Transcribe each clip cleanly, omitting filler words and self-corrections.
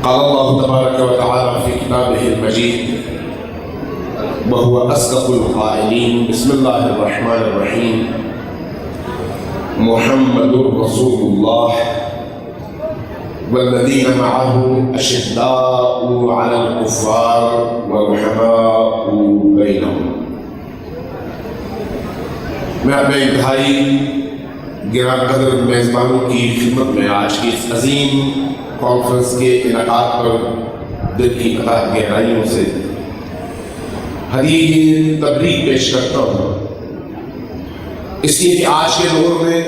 قال الله تبارك وتعالى في كتابه المجيد وهو أصدق القائلين بسم الله الرحمن الرحيم محمد رسول الله والذين معه أشداء على الكفار ورحماء بينهم. میں اپنے انتہائی گراں قدر میزبانوں کی خدمت میں آج کی اس عظیم کانفرنس کے انعقاد پر دل کی قطع گہرائیوں سے ہدیہ تبریک پیش کرتا ہوں، اس لیے کہ آج کے دور میں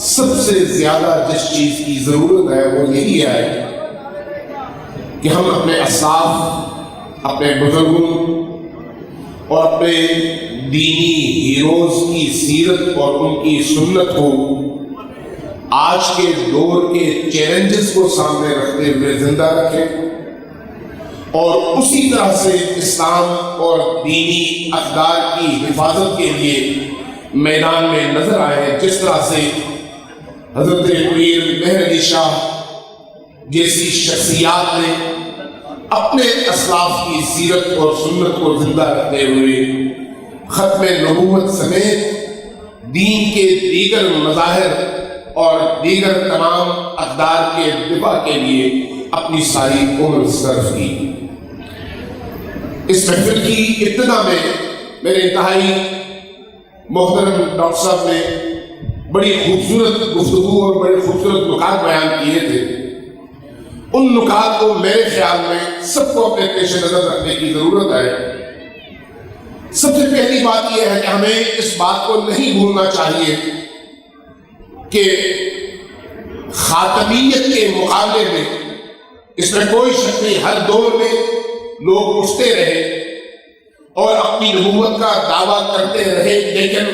سب سے زیادہ جس چیز کی ضرورت ہے وہ یہی ہے کہ ہم اپنے اسلاف، اپنے بزرگوں اور اپنے دینی ہیروز کی سیرت اور ان کی سنت کو آج کے دور کے چیلنجز کو سامنے رکھتے ہوئے زندہ رکھیں اور اسی طرح سے اسلام اور دینی اقدار کی حفاظت کے لیے میدان میں نظر آئے، جس طرح سے حضرت امیر مہر علی شاہ جیسی شخصیات نے اپنے اسلاف کی سیرت اور سنت کو زندہ رکھتے ہوئے ختم نبوت سمیت دین کے دیگر مظاہر اور دیگر تمام اقدار کے دفاع کے لیے اپنی ساری عمر صرف کی۔ اس محفل کی ابتدا میں میرے انتہائی محترم ڈاکٹر صاحب نے بڑی خوبصورت گفتگو اور بڑے خوبصورت نکات بیان کیے تھے۔ ان نکات کو میرے خیال میں سب کو اپنے پیش نظر رکھنے کی ضرورت ہے۔ سب سے پہلی بات یہ ہے کہ ہمیں اس بات کو نہیں بھولنا چاہیے کہ خاتمیت کے مقابلے میں اس میں کوئی شک نہیں، ہر دور میں لوگ اٹھتے رہے اور اپنی نبوت کا دعویٰ کرتے رہے، لیکن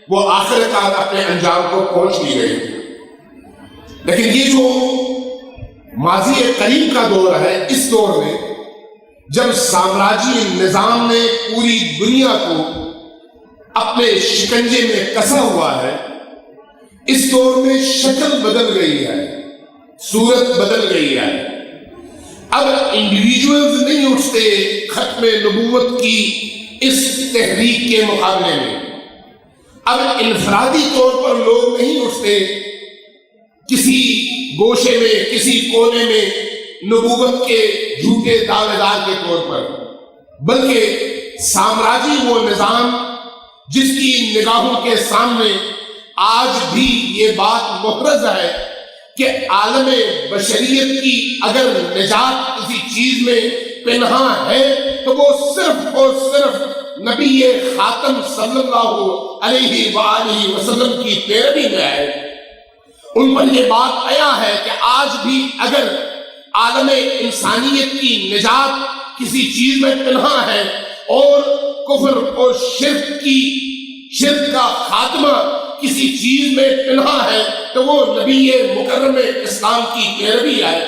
وہ آخر کار اپنے انجام کو پہنچ نہیں گئے۔ لیکن یہ جو ماضی قریب کا دور ہے، اس دور میں جب سامراجی نظام نے پوری دنیا کو اپنے شکنجے میں کسا ہوا ہے، اس دور میں شکل بدل گئی ہے، صورت بدل گئی ہے۔ اب انڈیویجولز نہیں اٹھتے ختم نبوت کی اس تحریک کے مقابلے میں، اب انفرادی طور پر لوگ نہیں اٹھتے کسی گوشے میں، کسی کونے میں نبوت کے جھوٹے دعوے دار کے طور پر، بلکہ سامراجی وہ نظام جس کی نگاہوں کے سامنے آج بھی یہ بات محرز ہے کہ عالم بشریت کی اگر نجات کسی چیز میں پنہاں ہے تو وہ صرف اور صرف نبی خاتم صلی اللہ علیہ وآلہ وسلم کی پیروی میں ہے۔ ان پر یہ بات آیا ہے کہ آج بھی اگر عالم انسانیت کی نجات کسی چیز میں پنہاں ہے اور کفر اور شرک کا خاتمہ کسی چیز میں پنہاں ہے تو وہ نبی مکرم اسلام کی پیروی ہے۔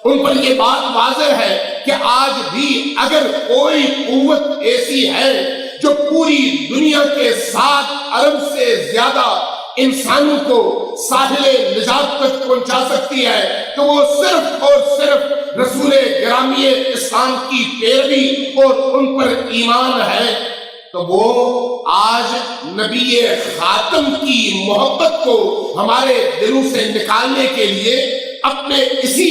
ان پر یہ بات واضح ہے کہ آج بھی اگر کوئی قوت ایسی ہے جو پوری دنیا کے 7 ارب سے زیادہ انسانوں کو ساحل نجات تک پہنچا سکتی ہے تو وہ صرف اور صرف رسول گرامی اسلام کی پیروی اور ان پر ایمان ہے۔ تو وہ آج نبی خاتم کی محبت کو ہمارے دلوں سے نکالنے کے لیے اپنے اسی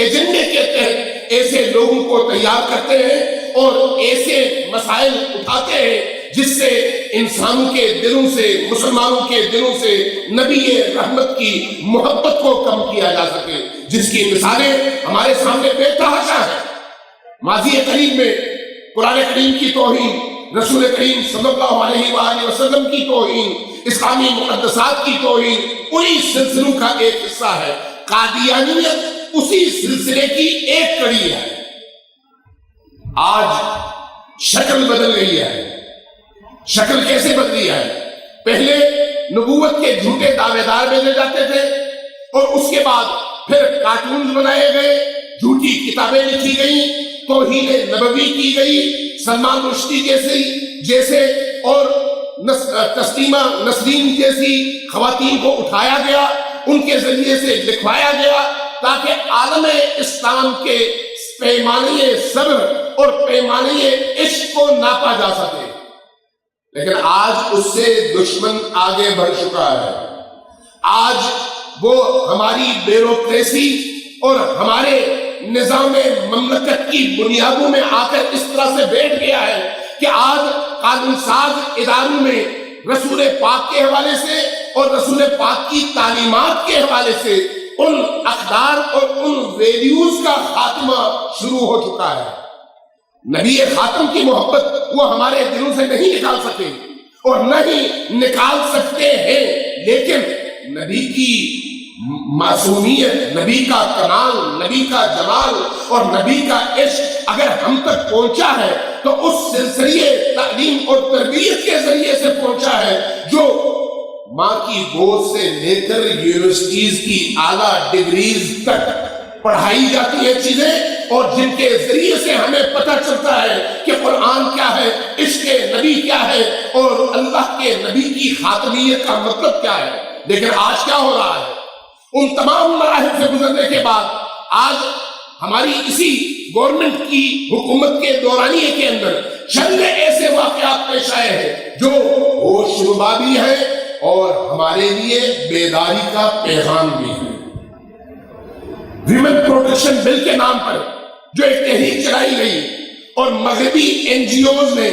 ایجنڈے کے تحت ایسے لوگوں کو تیار کرتے ہیں اور ایسے مسائل اٹھاتے ہیں جس سے انسانوں کے دلوں سے، مسلمانوں کے دلوں سے نبی رحمت کی محبت کو کم کیا جا سکے، جس کی مثالیں ہمارے سامنے بے تحاشا ہیں۔ ماضی قریب میں قرآن کریم کی توہین، رسول کریم صلی اللہ علیہ وآلہ وسلم کی توہین، اسلامی مقدسات کی توہین، انہی سلسلوں کا ایک حصہ ہے۔ قادیانیت اسی سلسلے کی ایک کڑی ہے۔ آج شکل بدل گئی ہے۔ شکل کیسے بدلی ہے؟ پہلے نبوت کے جھوٹے دعوے دار بھیجے جاتے تھے اور اس کے بعد پھر کارٹونز بنائے گئے، جھوٹی کتابیں لکھی گئیں، توہین نبوی کی گئی، سلمان رشدی جیسے اور تسلیمہ نسرین جیسی خواتین کو اٹھایا گیا، ان کے ذریعے سے لکھوایا گیا تاکہ عالم اسلام کے پیمانے صبر اور پیمانے عشق کو ناپا جا سکے. لیکن آج اس سے دشمن آگے بڑھ چکا ہے. آج وہ ہماری بیوروکریسی اور ہمارے نظام مملکت کی بنیادوں میں آ کر اس طرح سے بیٹھ گیا ہے کہ آج قانون ساز اداروں میں رسول پاک کے حوالے سے اور رسول پاک کی تعلیمات کے حوالے سے ان اقدار اور ان ویلیوز کا خاتمہ شروع ہو چکا ہے. نبی خاتم کی محبت وہ ہمارے دلوں سے نہیں نکال سکے اور نہ ہی نکال سکتے ہیں، لیکن نبی کی معصومیت، نبی کا کمال، نبی کا جمال اور نبی کا عشق اگر ہم تک پہنچا ہے تو اس سلسلے تعلیم اور تربیت کے ذریعے سے پہنچا ہے جو ماں کی گود سے لے کر یونیورسٹیز کی اعلیٰ ڈگریز تک پڑھائی جاتی ہیں چیزیں، اور جن کے ذریعے سے ہمیں پتہ چلتا ہے کہ قرآن کیا ہے، عشق نبی کیا ہے اور اللہ کے نبی کی خاتمیت کا مطلب کیا ہے. لیکن آج کیا ہو رہا ہے؟ ان تمام مراحل سے گزرنے کے بعد آج ہماری اسی گورنمنٹ کی حکومت کے دورانیے کے اندر چند ایسے واقعات پیش آئے ہیں جو ہوش ربا بھی ہیں اور ہمارے لیے بیداری کا پیغام بھی ہے. ویمن پروٹیکشن بل کے نام پر جو ایک تحریک چلائی گئی اور مغربی این جی اوز نے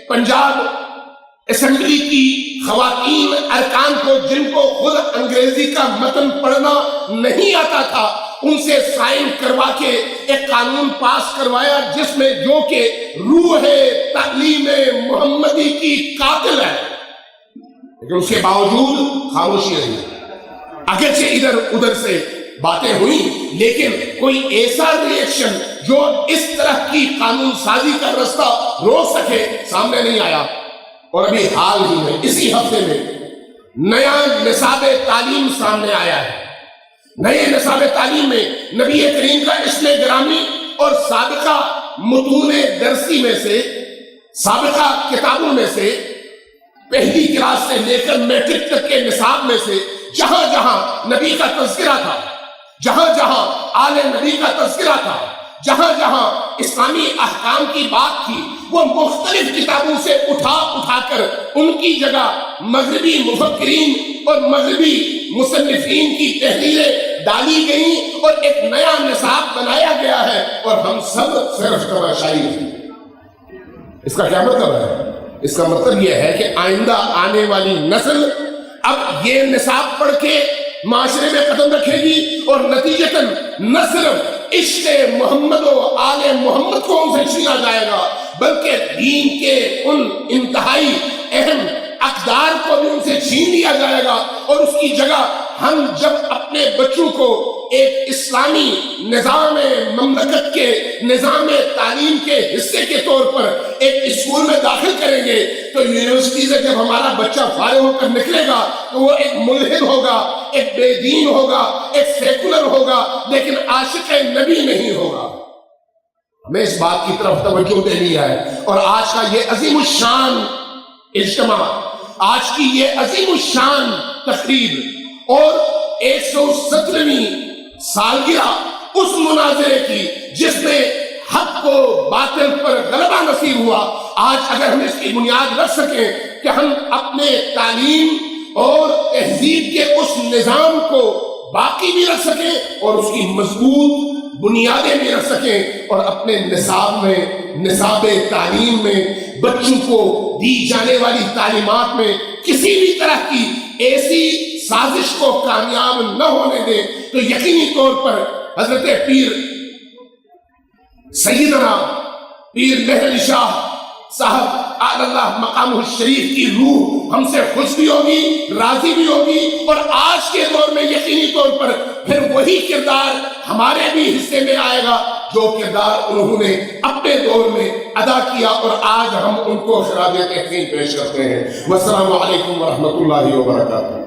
پنجاب اسمبلی کی خواتین ارکان کو، جن کو خود انگریزی کا متن پڑھنا نہیں آتا تھا، ان سے سائن کروا کے ایک قانون پاس کروایا جس میں جو کہ روح تعلیم محمدی کی قاتل ہے، لیکن اس کے باوجود خاموشی رہی. اگرچہ ادھر ادھر سے باتیں ہوئی لیکن کوئی ایسا ریئیکشن جو اس طرح کی قانون سازی کا رستہ روک سکے سامنے نہیں آیا. اور ابھی حال ہی میں اسی ہفتے میں نیا نصاب تعلیم سامنے آیا ہے. نئے نصاب تعلیم میں نبی کریم کا اسم گرامی اور سابقہ متون درسی میں سے، سابقہ کتابوں میں سے، پہلی کلاس سے لے کر میٹرک تک کے نصاب میں سے جہاں جہاں نبی کا تذکرہ تھا، جہاں جہاں آل نبی کا تذکرہ تھا، جہاں جہاں اسلامی احکام کی بات تھی، وہ مختلف کتابوں سے اٹھا کر ان کی جگہ مغربی مفکرین اور مغربی مصنفین کی تحریریں ڈالی گئیں اور ایک نیا نصاب بنایا گیا ہے اور ہم سب صرف تماشائی ہیں. اس کا کیا مطلب ہے؟ اس کا مطلب یہ ہے کہ آئندہ آنے والی نسل اب یہ نصاب پڑھ کے معاشرے میں قدم رکھے گی اور نتیجتاً نہ صرف عشق محمد و آل محمد کو ان سے چھینا جائے گا بلکہ دین کے ان انتہائی اہم اقدار کو بھی ان سے چھین لیا جائے گا. اور اس کی جگہ ہم جب اپنے بچوں کو ایک اسلامی نظام مملکت کے نظام تعلیم کے حصے کے طور پر ایک اسکول میں داخل کریں گے تو یونیورسٹی سے جب ہمارا بچہ فارغ ہو کر نکلے گا تو وہ ایک ملحد ہوگا، ایک بے دین ہوگا، ایک سیکولر ہوگا، لیکن عاشق نبی نہیں ہوگا. ہمیں اس بات کی طرف توجہ دینی ہے. اور آج کا یہ عظیم الشان اجتماع، آج کی یہ عظیم الشان تقریب اور 117ویں سالگرہ اس مناظرے کی جس میں حق کو باطل پر غلبہ نصیب ہوا، آج اگر ہم اس کی بنیاد رکھ سکیں کہ ہم اپنے تعلیم اور تہذیب کے اس نظام کو باقی بھی رکھ سکیں اور اس کی مضبوط بنیادیں بھی رکھ سکیں اور اپنے نصاب تعلیم میں بچوں کو دی جانے والی تعلیمات میں کسی بھی طرح کی ایسی سازش کو کامیاب نہ ہونے دیں، تو یقینی طور پر حضرت پیر سیدنا پیر مہر علی شاہ صاحب اللہ مقامہ الشریف کی روح ہم سے خوش بھی ہوگی، راضی بھی ہوگی، اور آج کے دور میں یقینی طور پر پھر وہی کردار ہمارے بھی حصے میں آئے گا جو کردار انہوں نے اپنے دور میں ادا کیا اور آج ہم ان کو خراج تحسین پیش کرتے ہیں. والسلام علیکم ورحمۃ اللہ وبرکاتہ.